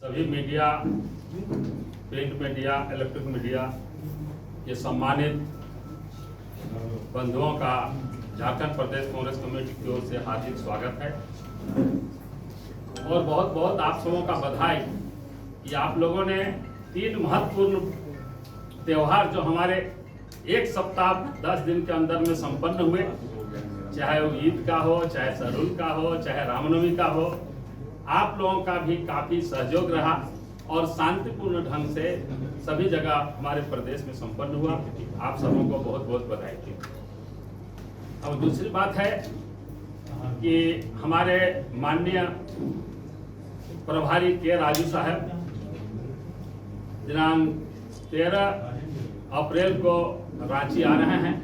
सभी media, print media, electric media के सम्मानित बंधुओं का झारखंड प्रदेश कांग्रेस कमेटी की ओर से हार्दिक स्वागत है और बहुत बहुत आप सबों का बधाई कि आप लोगों ने 3 महत्वपूर्ण त्यौहार जो हमारे एक सप्ताह 10 दिन के अंदर में संपन्न हुए, चाहे वो ईद का हो, चाहे सरहुल का हो, चाहे रामनवमी का हो, आप लोगों का भी काफी सहयोग रहा और शांतिपूर्ण ढंग से सभी जगह हमारे प्रदेश में संपन्न हुआ। आप सबों को बहुत बहुत बधाई थी। अब दूसरी बात है कि हमारे माननीय प्रभारी के राजू साहब दिनांक 13 अप्रैल को रांची आ रहे हैं।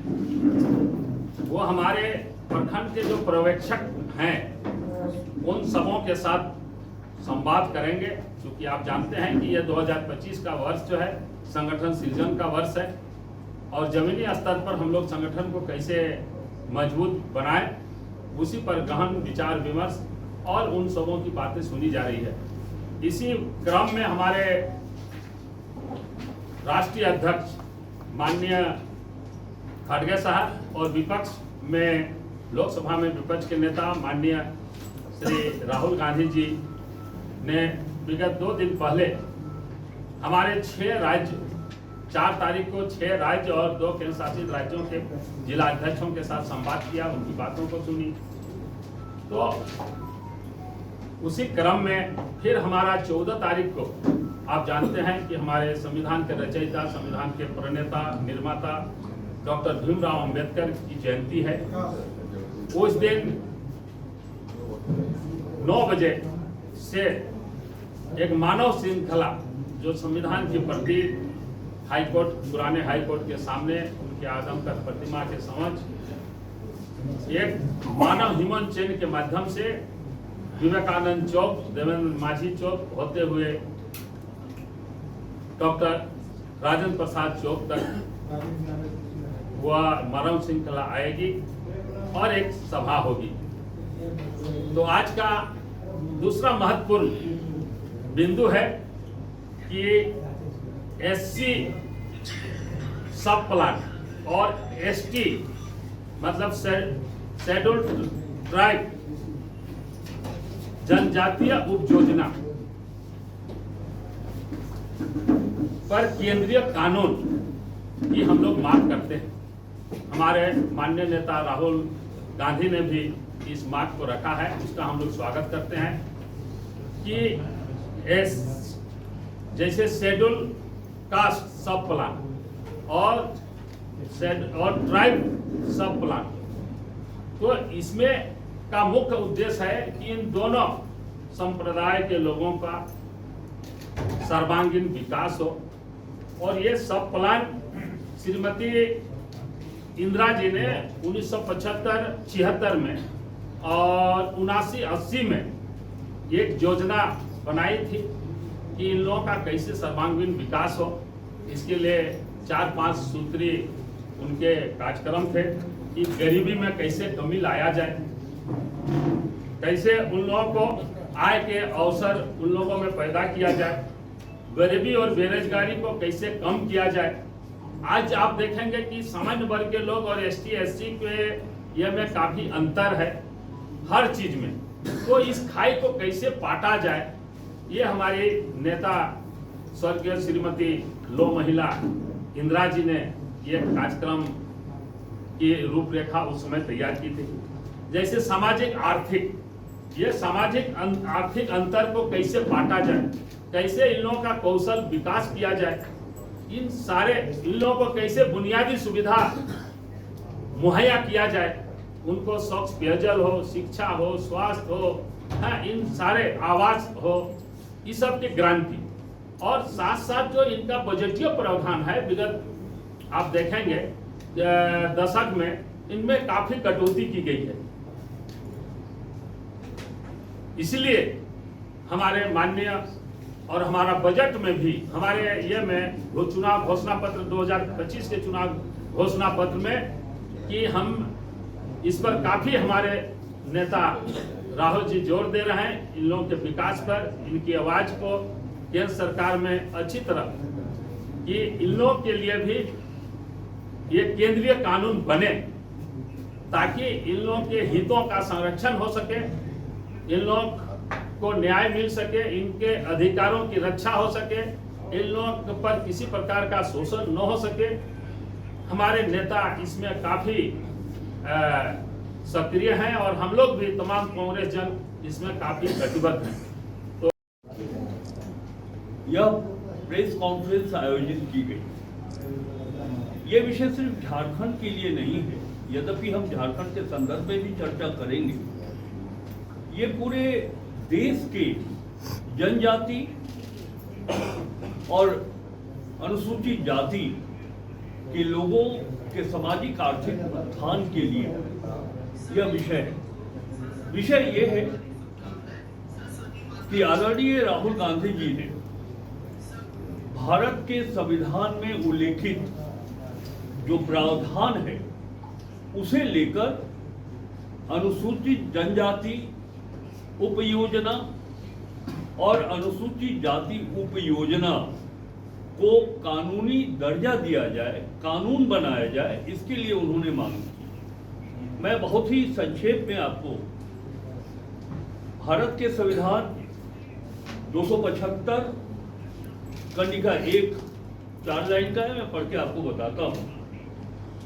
वो हमारे प्रखंड के जो पर्यवेक्षक हैं उन सबों के साथ संवाद करेंगे, क्योंकि आप जानते हैं कि यह 2025 का वर्ष जो है संगठन सृजन का वर्ष है और जमीनी स्तर पर हम लोग संगठन को कैसे मजबूत बनाएं, उसी पर गहन विचार विमर्श और उन सबों की बातें सुनी जा रही है। इसी क्रम में हमारे राष्ट्रीय अध्यक्ष माननीय खड़गे साहब और विपक्ष में लोकसभा में विपक्ष के नेता माननीय श्री राहुल गांधी जी ने विगत 2 दिन पहले हमारे 6 राज्य 4 तारीख को 6 राज्य और 2 केंद्र शासित राज्यों के जिला अध्यक्षों के साथ संवाद किया, उनकी बातों को सुनी। तो उसी क्रम में फिर हमारा 14 तारीख को आप जानते हैं कि हमारे संविधान के रचयिता, संविधान के प्रणेता, निर्माता डॉक्टर भीमराव अंबेडकर की जयंती है। उस दिन 9 बजे से एक मानव श्रृंखला जो संविधान की प्रति हाईकोर्ट, पुराने हाईकोर्ट के सामने उनके आदमकद प्रतिमा के समक्ष एक मानव ह्यूमन चेन के माध्यम से विवेकानंद चौक, देवेंद्र माझी चौक होते हुए डॉक्टर राजेंद्र प्रसाद चौक तक वह मानव श्रृंखला आएगी और एक सभा होगी। तो आज का दूसरा महत्वपूर्ण बिंदु है कि एससी सब प्लान और एसटी मतलब शेड्यूल्ड ट्राइब जनजातीय उपयोजना पर केंद्रीय कानून की हम लोग मांग करते हैं। हमारे माननीय नेता राहुल गांधी ने भी इस मांग को रखा है, उसका हम लोग स्वागत करते हैं कि जैसे शेड्यूल कास्ट सब प्लान और ट्राइब सब प्लान, तो इसमें का मुख्य उद्देश्य है कि इन दोनों संप्रदाय के लोगों का सर्वांगीण विकास हो। और ये सब प्लान श्रीमती इंदिरा जी ने 1975-76 में और 79-80 में एक योजना बनाई थी कि इन लोगों का कैसे सर्वांगीण विकास हो। इसके लिए 4-5 सूत्री उनके कार्यक्रम थे कि गरीबी में कैसे कमी लाया जाए, कैसे उन लोगों को आय के अवसर उन लोगों में पैदा किया जाए, गरीबी और बेरोजगारी को कैसे कम किया जाए। आज आप देखेंगे कि सामान्य वर्ग के लोग और एसटी एससी के ये में काफी अंतर है हर चीज में। तो इस खाई को कैसे पाटा जाए, ये हमारी नेता स्वर्गीय श्रीमती लो महिला इंदिरा जी ने ये कार्यक्रम की रूपरेखा उस समय तैयार की थी। जैसे सामाजिक आर्थिक, ये सामाजिक आर्थिक अंतर को कैसे पाटा जाए, कैसे इन लोगों का कौशल विकास किया जाए, इन लोगों को कैसे बुनियादी सुविधा मुहैया किया जाए, उनको स्वच्छ पेयजल हो, शिक्षा हो, स्वास्थ्य हो, इन सारे आवास हो, इस सब की गारंटी। और साथ साथ जो इनका बजटीय प्रावधान है, विगत आप देखेंगे दशक में इनमें काफी कटौती की गई है। इसलिए हमारे माननीय और हमारा बजट में भी हमारे ये में चुनाव घोषणा पत्र 2025 के चुनाव घोषणा पत्र में कि हम इस पर काफी हमारे नेता राहुल जी जोर दे रहे हैं इन लोगों के विकास पर, इनकी आवाज को केंद्र सरकार में अच्छी तरह कि इन लोगों के लिए भी ये केंद्रीय कानून बने, ताकि इन लोगों के हितों का संरक्षण हो सके, इन लोगों को न्याय मिल सके, इनके अधिकारों की रक्षा हो सके, इन लोगों पर किसी प्रकार का शोषण न हो सके। हमारे नेता इसमें काफी सक्रिय हैं और हम लोग भी तमाम कांग्रेस जन इसमें काफी प्रतिबद्ध हैं। तो यह प्रेस कॉन्फ्रेंस आयोजित की गई। ये विषय सिर्फ झारखंड के लिए नहीं है, यद्यपि हम झारखंड के संदर्भ में भी चर्चा करेंगे। ये पूरे देश के जनजाति और अनुसूचित जाति के लोगों के सामाजिक आर्थिक उत्थान के लिए यह विषय है। विषय ये है कि आदरणीय राहुल गांधी जी ने भारत के संविधान में उल्लेखित जो प्रावधान है उसे लेकर अनुसूचित जनजाति उपयोजना और अनुसूचित जाति उपयोजना को कानूनी दर्जा दिया जाए, कानून बनाया जाए, इसके लिए उन्होंने मांग की। मैं बहुत ही संक्षेप में आपको भारत के संविधान 275 कंडिका 1 4 लाइन का है, मैं पढ़ के आपको बताता हूं,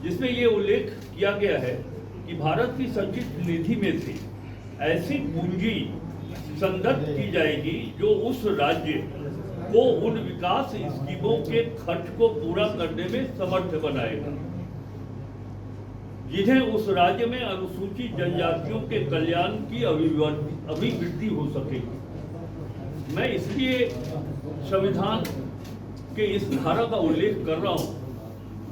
जिसमें यह उल्लेख किया गया है कि भारत की संचित निधि में से ऐसी पूंजी संदर्भ की जाएगी जो उस राज्य को उन विकास स्कीमों के खर्च को पूरा करने में समर्थ बनाएगा जिन्हें उस राज्य में अनुसूचित जनजातियों के कल्याण की अभिवृद्धि हो सकेगी। मैं इसलिए संविधान के इस धारा का उल्लेख कर रहा हूं,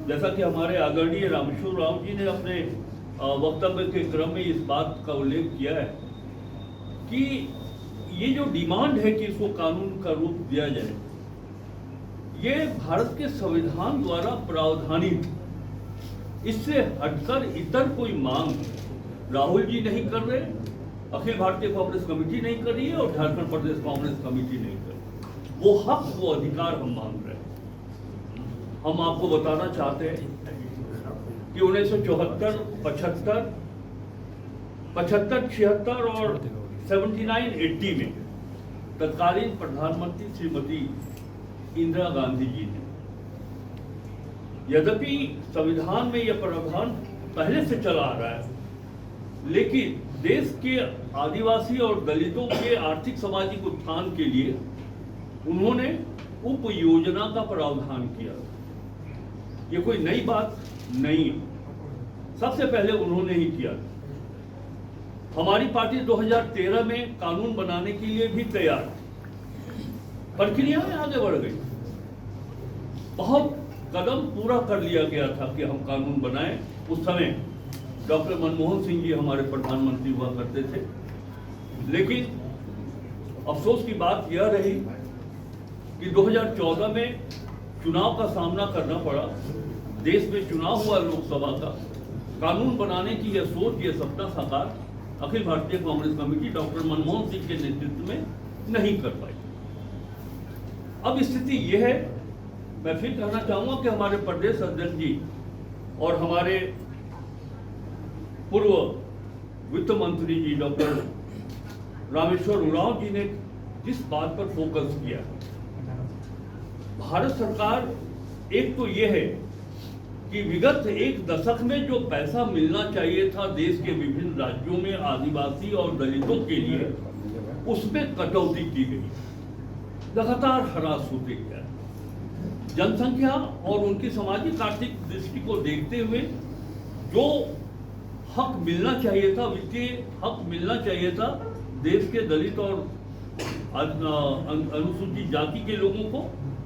जैसा कि हमारे आदरणीय रामेश्वर राव जी ने अपने वक्तव्य के क्रम में इस बात का उल्लेख किया है कि ये जो डिमांड है कि इसको कानून का रूप दिया जाए, ये भारत के संविधान द्वारा प्रावधानित, इससे हटकर इतर कोई मांग राहुल जी नहीं कर रहे, अखिल भारतीय कांग्रेस कमेटी नहीं कर रही है और झारखंड प्रदेश कांग्रेस कमेटी नहीं कर रही। वो हक, वो अधिकार हम मांग रहे हैं। हम आपको बताना चाहते हैं कि 1974, 75, 76 और 79-80 में तत्कालीन प्रधानमंत्री श्रीमती इंदिरा गांधी जी ने, यद्यपि संविधान में यह प्रावधान पहले से चला आ रहा है, लेकिन देश के आदिवासी और दलितों के आर्थिक सामाजिक उत्थान के लिए उन्होंने उप योजना का प्रावधान किया। ये कोई नई बात नहीं है, सबसे पहले उन्होंने ही किया। हमारी पार्टी 2013 में कानून बनाने के लिए भी तैयार, प्रक्रिया में आगे बढ़ गई, बहुत कदम पूरा कर लिया गया था कि हम कानून बनाएं। उस समय डॉक्टर मनमोहन सिंह जी हमारे प्रधानमंत्री हुआ करते थे, लेकिन अफसोस की बात यह रही कि 2014 में चुनाव का सामना करना पड़ा। देश में चुनाव हुआ लोकसभा का, कानून बनाने की यह सोच, यह सपना साकार अखिल भारतीय कांग्रेस कमेटी डॉक्टर मनमोहन सिंह के नेतृत्व में नहीं कर पाई। अब स्थिति यह है, मैं फिर कहना चाहूंगा कि हमारे प्रदेश अध्यक्ष जी और हमारे पूर्व वित्त मंत्री जी डॉक्टर रामेश्वर उरांव जी ने जिस बात पर फोकस किया, भारत सरकार एक तो यह है कि विगत एक दशक में जो पैसा मिलना चाहिए था देश के विभिन्न राज्यों में आदिवासी और दलितों के लिए, उसमें कटौती की गई, लगातार ह्रास होते गया। जनसंख्या और उनकी सामाजिक आर्थिक दृष्टि को देखते हुए जो हक मिलना चाहिए था, वित्तीय हक मिलना चाहिए था देश के दलित और अनुसूचित जाति के लोगों को,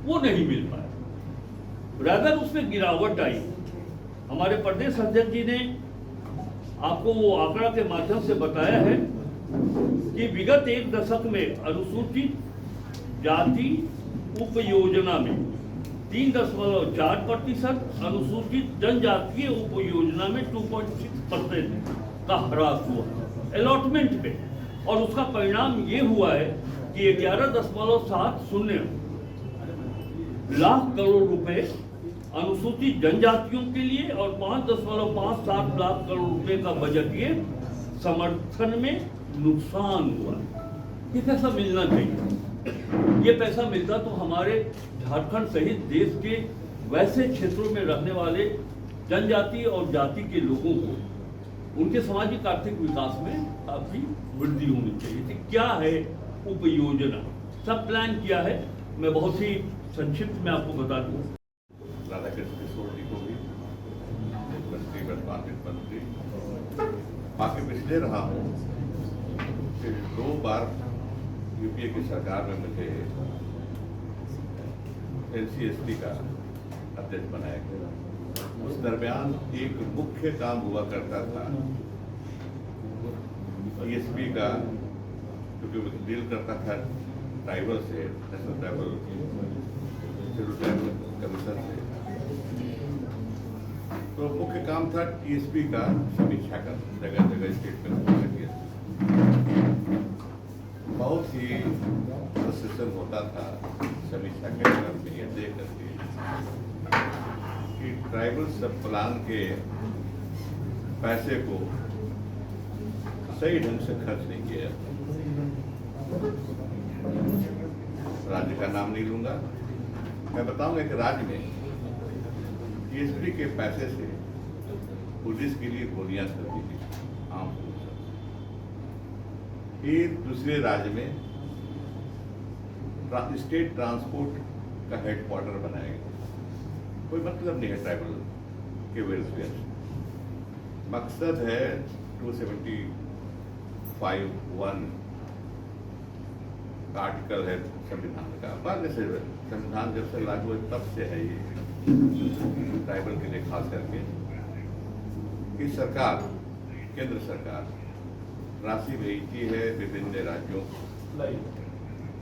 वो नहीं मिल पाया। रादर उसमें गिरावट आई। हमारे प्रदेश अध्यक्ष जी ने आपको वो आंकड़ा के माध्यम से बताया है कि विगत एक दशक में अनुसूचित जाति उपयोजना में 3.4%, अनुसूचित जनजातीय उपयोजना में 2.6% का ह्रास हुआ अलॉटमेंट पे, और उसका परिणाम ये हुआ है कि 11.70 लाख करोड़ रुपए अनुसूचित जनजातियों के लिए और 5.57 लाख करोड़ रुपए का बजटीय समर्थन में नुकसान हुआ। ये पैसा मिलना चाहिए। ये पैसा मिलता तो हमारे झारखंड सहित देश के वैसे क्षेत्रों में रहने वाले जनजाति और जाति के लोगों को उनके सामाजिक आर्थिक विकास में काफी वृद्धि होनी चाहिए थी। क्या है उपयोजना, सब प्लान किया है। मैं बहुत ही संक्षिप्त में आपको बता दूं। राधाकृष्ण किशोर जी को भी मंत्री वर्तमान मंत्री बाकी पिछले रहा हूँ कि 2 बार यूपीए की सरकार में मुझे NCST का अध्यक्ष बनाया गया। उस दरमियान एक मुख्य काम हुआ करता था ESP का, क्योंकि वो डील करता था ट्राइबल से, नेशनल ट्राइबल कमीशन से, तो मुख्य काम था ESP का समीक्षा करना, जगह जगह स्टेट में बहुत ही प्रोसेसन होता था समीक्षा के अंदर में ये देख करके कि ट्राइबल सब प्लान के पैसे को सही ढंग से खर्च नहीं किया। राज्य का नाम नहीं लूंगा, मैं बताऊंगा कि राज्य में ESP के पैसे से पुलिस के लिए गोलियां खरीदी गई, आम पुलिस। फिर दूसरे राज्य में स्टेट ट्रांसपोर्ट का हेडक्वार्टर बनाया गया। कोई मतलब नहीं है ट्राइबल के वेलफेयर से। मकसद है 275(1) आर्टिकल है संविधान का। बाद में से संविधान जब से लागू है तब से है ये ट्राइबल के लिए खास करके कि सरकार, केंद्र सरकार राशि भेजती है विभिन्न राज्यों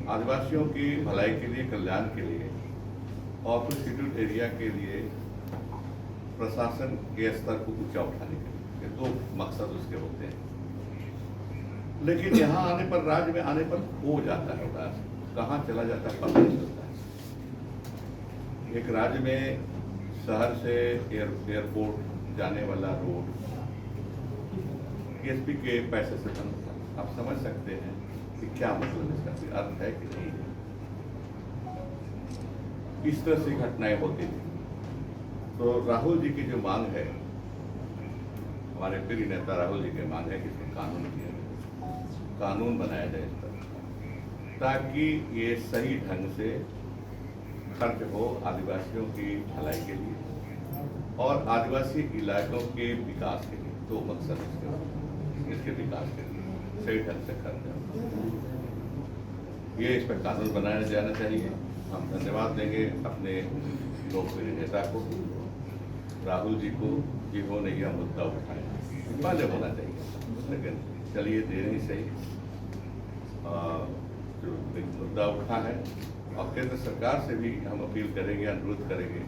आदिवासियों की भलाई के लिए, कल्याण के लिए और फिर शेड्यूल्ड एरिया के लिए प्रशासन के स्तर को ऊंचा उठाने के लिए। 2 मकसद उसके होते हैं। लेकिन यहाँ आने पर, राज्य में आने पर हो जाता है उदास, कहाँ चला जाता है पता नहीं चलता है। एक राज्य में शहर से एयरपोर्ट जाने वाला रोड ESP के पैसे से बंद था। आप समझ सकते हैं कि क्या मतलब इसका अर्थ है कि नहीं। इस तरह से घटनाएं होती थी। तो राहुल जी की जो मांग है, हमारे प्रिय नेता राहुल जी की मांग है कि इसमें कानून किया जाए, कानून बनाया जाए इस पर, ताकि ये सही ढंग से खर्च हो आदिवासियों की भलाई के लिए और आदिवासी इलाकों के विकास के लिए। 2 मकसद इसके विकास के लिए सही ढंग से खर्च हो, ये इस पर कानून बनाया जाना चाहिए। हम धन्यवाद देंगे अपने लोकप्रिय नेता को, राहुल जी को, जिन्होंने यह मुद्दा उठाया। पहले होना चाहिए, लेकिन चलिए देर ही सही जो मुद्दा उठा है। और केंद्र सरकार से भी हम अपील करेंगे, अनुरोध करेंगे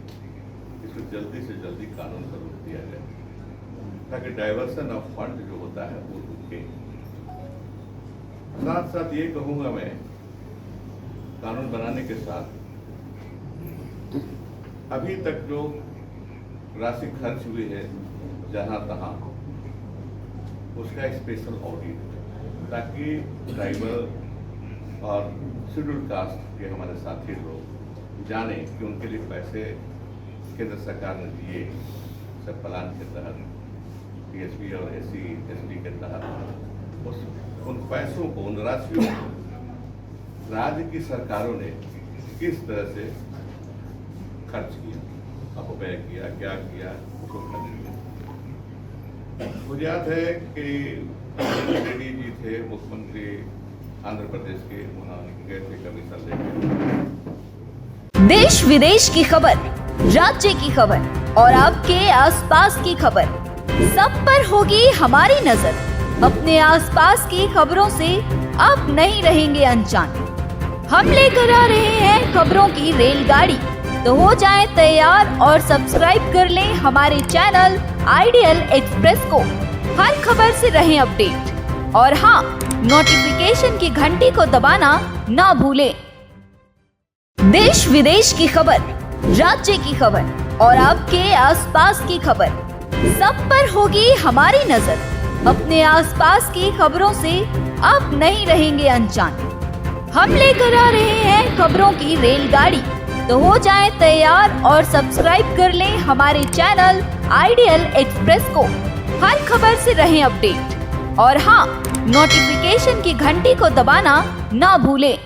इसको जल्दी से जल्दी कानून का रूप दिया जाए, ताकि डाइवर्सन ऑफ फंड जो होता है वो रुके। साथ साथ ये कहूँगा मैं, कानून बनाने के साथ अभी तक जो राशि खर्च हुई है जहां तहां, उसका स्पेशल ऑडिट, ताकि ट्राइबल और शेड्यूल्ड कास्ट के हमारे साथी लोग जाने कि उनके लिए पैसे केंद्र सरकार ने दिए सब प्लान के तहत, ESP और SC/ST के तहत, उन पैसों को, उन राशियों को राज्य की सरकारों ने किस तरह से खर्च किया, अपव्यय किया, क्या किया, उसको खर्च किया। मुझे याद है कि रेड्डी जी थे मुख्यमंत्री आंध्र प्रदेश के, वहाँ गए थे कमीशन लेकर। देश विदेश की खबर, राज्य की खबर और आपके आसपास की खबर, सब पर होगी हमारी नजर। अपने आसपास की खबरों से आप नहीं रहेंगे अनजान। हम लेकर आ रहे हैं खबरों की रेलगाड़ी, तो हो जाएं तैयार और सब्सक्राइब कर लें हमारे चैनल आइडियल एक्सप्रेस को। हर खबर से रहें अपडेट। और हाँ, नोटिफिकेशन की घंटी को दबाना ना भूलें। देश विदेश की खबर, राज्य की खबर और आपके आसपास की खबर, सब पर होगी हमारी नजर। अपने आसपास की खबरों से आप नहीं रहेंगे अनजान। हम लेकर आ रहे हैं खबरों की रेलगाड़ी, तो हो जाएं तैयार और सब्सक्राइब कर लें हमारे चैनल आइडियल एक्सप्रेस को। हर खबर से रहें अपडेट और हाँ, नोटिफिकेशन की घंटी को दबाना ना भूलें।